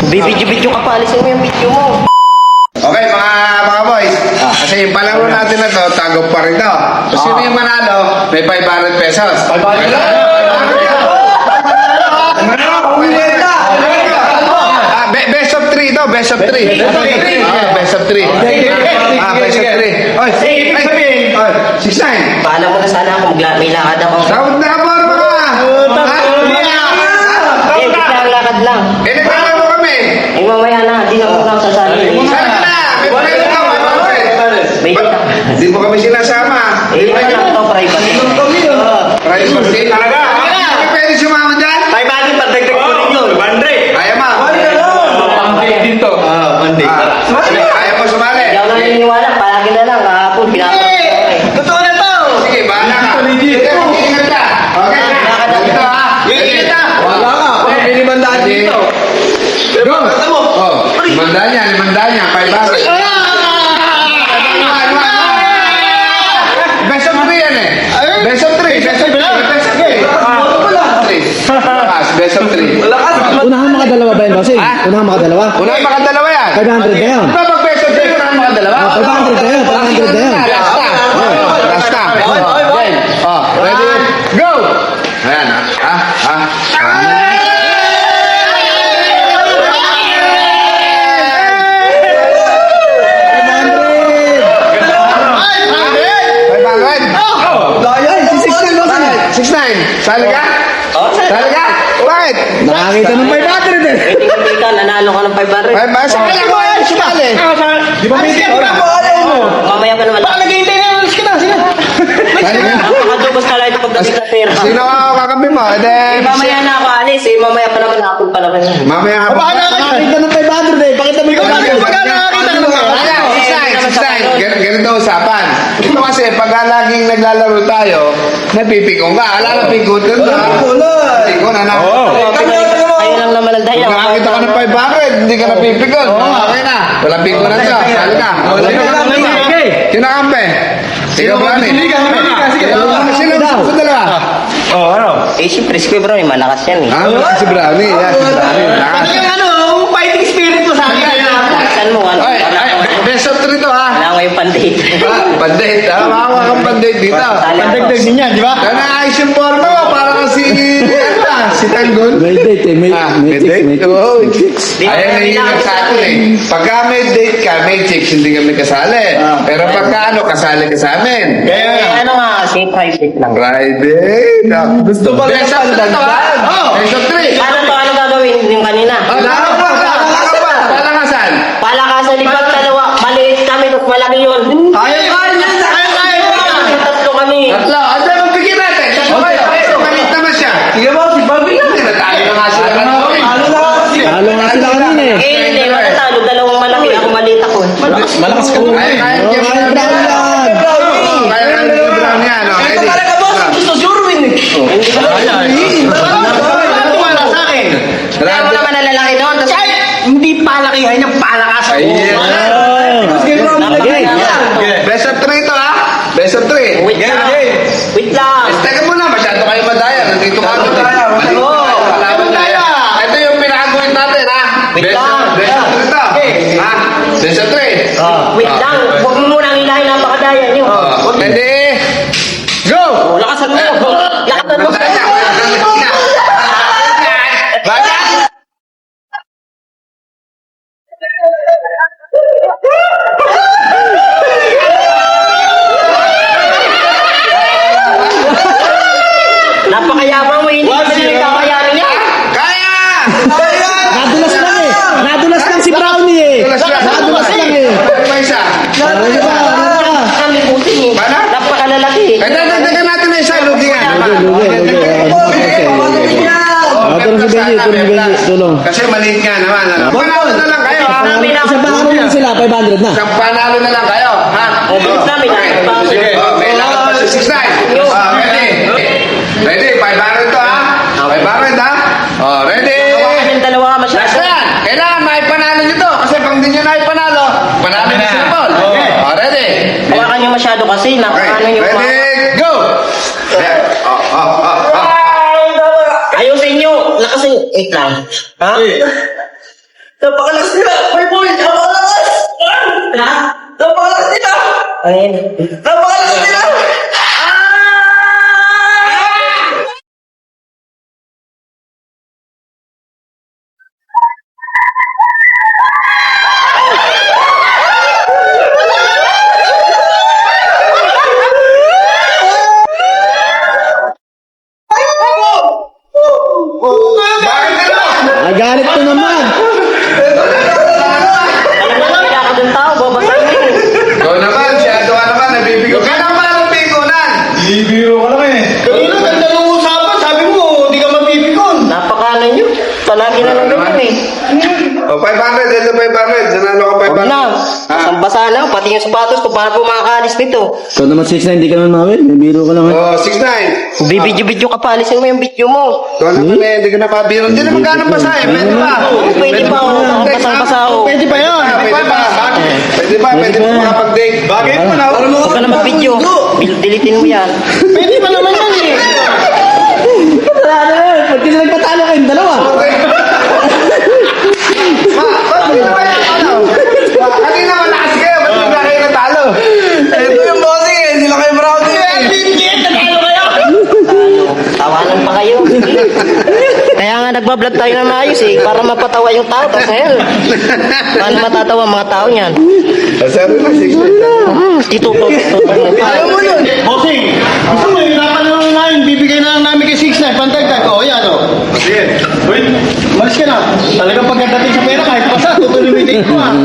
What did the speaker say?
Bibidyo-bidyo ka pa, alisin mo yung video mo. Okay, mga boys. Kasi yung palaro natin na to, tago pa rin to. So, sino yung manalo? May 500 pesos. 500 lang! Best of 3 to, best of 3. Best of 3. Best of 3. Oy, 6-9. Paalam mo na sana ako, may lakad ako. Sound na po, mga! Biglang lakad lang. Nagkala mo kami. Mamaya na, di na mo lang sasali. Sana na! May pagkain ka, May dita. Hindi mo kami sinasama. Ano lang ito, private. Privacy talaga. Hindi pwede sumama dyan. Ay, bakit pagdagdag ko rin yun? Ayaw mo. Dito. Ayaw mo sumali. Hindi ako naniniwala, palagi na lang, kahapon, pinapakita ko eh. Totoo na to. Sige, bahala ka. Ingat ka. Okay. Dito ha. Ingat ka. Wala ka. May 500 dito. Go. Oh, 500 yan, 500. Best of 3 yan eh. Best of 3. Best of 3. Best of 3. Unahan makadalawa ba yun, bossing? Unahan makadalawa? Unang makadalawa yan. 500 na yun. Di ba pag best of 3, unang makadalawa? 500 na yun, 500 na yun. Rasta. Oh, ready? Go! Ayan Sali ka? Sali ka? Bakit? Nakakita ng 500 eh. Hindi ka, nanalo ka ng 500. Ay, ba? Sali mo yan, sumali. Di ba may Mamaya pa naman. naghihintay na yung ka na, sila. Sali ka? Nakakadubos ka lang ito pagdating sa pera. Sino ang kakampi mo? Eh, mamaya na ako alis eh. Mamaya pa naman, hapon pa naman. Mamaya hapon. Nakakita ng 500 eh. Pakita mo yung 500. Ganito usapan. Ito kasi, pag laging naglalaro tayo, napipikong ka. Ala na pikon ka na. Pikon na na. Kayo lang naman ang dahilan. Nakakita ka ng 500, hindi ka napipikon. Okay na. Wala pikon na siya. Sali ka. Sino kampe? Sino kampe? Sino sa dalawa? Eh, siyempre, si Kuya Brown, malakas yan eh. Si Brownie. Yan, si Brownie. Fighting spirit mo sa akin. Saan mo, ano? Best of 3 to ha. Wala ko yung pandate. Pandate ha. Makawa kang pandate dito. Pandagdag din yan, di ba? Naayos yung forma mo. Para kasi si Tanggol. May date eh. May May date? Oo. Di ba, Ayan na yung nagsabi eh. Pagka may date ka, may chicks, hindi kami kasali. Pero pagka kasali ka sa amin. Eh, ano nga, kasi private lang. Friday. Gusto ba Best of 3 to ha. Best of 3. Ano gagawin yung kanina? Palakasan. Palakasan ni Pag dalawa, maliit kami, tapos malaki yun. Tatlo kami. Tatlo. Ano magbigyan natin? Tatlo kayo. Malit naman siya. Sige mo, si Bobby lang. Hindi na tayo na nga sila. Halo nga sila kanina eh. Eh, hindi, matatalo. Dalawang malaki, ako maliit ako. Malakas ka. Kaya Brown yan. Hindi ko Pero naman na lalaki noon. Hindi palakihan niya, palakasan. Best of 3 to ha? Best of 3. Wait lang. Wait lang. Teka muna, masyado kayo madaya. Nandito ka tayo. Malaman tayo. Ito yung pinakagulit natin ha? Wait lang. Best of 3 to. Ha? Best of 3. Wait lang. Huwag mo munang ilahin ang pakadaya niyo. Ready? Go! Lakasan mo. Lakasan mo. Napakayabang mo, hindi ka nagkakayarin niya. Kaya! Nadulas lang eh. Nadulas lang si Brownie eh. Nadulas lang eh. May isa. Kami puting eh. Paano? Napakalalaki eh. Ay, dagdagan natin na isa. Lugi nga. Tulong si Benji, tulong si Benji, tulong. Kasi maliit nga naman. Panalo na lang kayo. Ha? Isa pa ano lang sila, 500 na. Isang panalo na lang kayo. Ha? Bilis namin. Sige. May lakad pa sa 6-9. Ready? Ready? 500 to ha? 500 ha? Ready? Yung dalawa ka masyado. Last yan. Kailangan maipanalo nyo to. Kasi pag hindi nyo naipanalo, panalo nyo sila Paul. Ready? Hawakan niyo masyado kasi. Nakakano niyo pa. Ready? Go! Ayusin niyo. Lakasin. Wait lang. Ha? Napakalakas nila! May boy! Napakalakas! Ha? Napakalakas nila! Ano yan? Napakalakas nila! Bakit nila? Nagalit ko naman. Alam mo na, kaya ka dun tao, babasahin mo yun. Ikaw naman, siyado ka naman, nabibigo. Kaya naman ang pingunan. Bibiro ka lang eh. Kanina, ganda nung usapan. Sabi mo, di ka mapipikon. Napakala nyo. Palagi na lang ganyan eh. O, 500, ito 500. Sanalo ka 500. Huwag na. Ha? Ang basa na, pati yung sapatos ko, paano po makakaalis nito? Ikaw naman 6'9", hindi ka naman mawin. May biro ka lang. O, 6'9". Bibidyo-bidyo ka pa, alisin mo yung video mo. Ikaw naman eh, hindi ka napabiro. Hindi naman ganang basa eh. Pwede ba? Pwede pa, oh. Basang-basa ako. Pwede pa yun. Pwede ba? Pwede ba? Pwede ba makapag-date? Bakit mo na? Huwag ka na mag-video. Dilitin mo yan. Pwede pa naman yan eh. Patalo na. Pag kasi nagpatalo kayong dalawa. Bakit naman yan? Ano? Kanina malakas kayo. Ba't bigla kayo natalo? Ito yung bossing eh. Sila kayo brownie eh. Tawanan pa kayo. Kaya nga nagbablog tayo na maayos eh, para mapatawa yung tao. Tapos ayun, paano matatawa ang mga tao niyan? Sabi na, 6'9". Itutok. Ayaw mo yun. Bossing, gusto mo hirapan na lang namin. Bibigay na lang namin kay 6'9". Pantagtag. O, yan o. Sige. Uy, malis ka na. Talagang pagkadating sa pera kahit pa sa, tutuloy ko ah.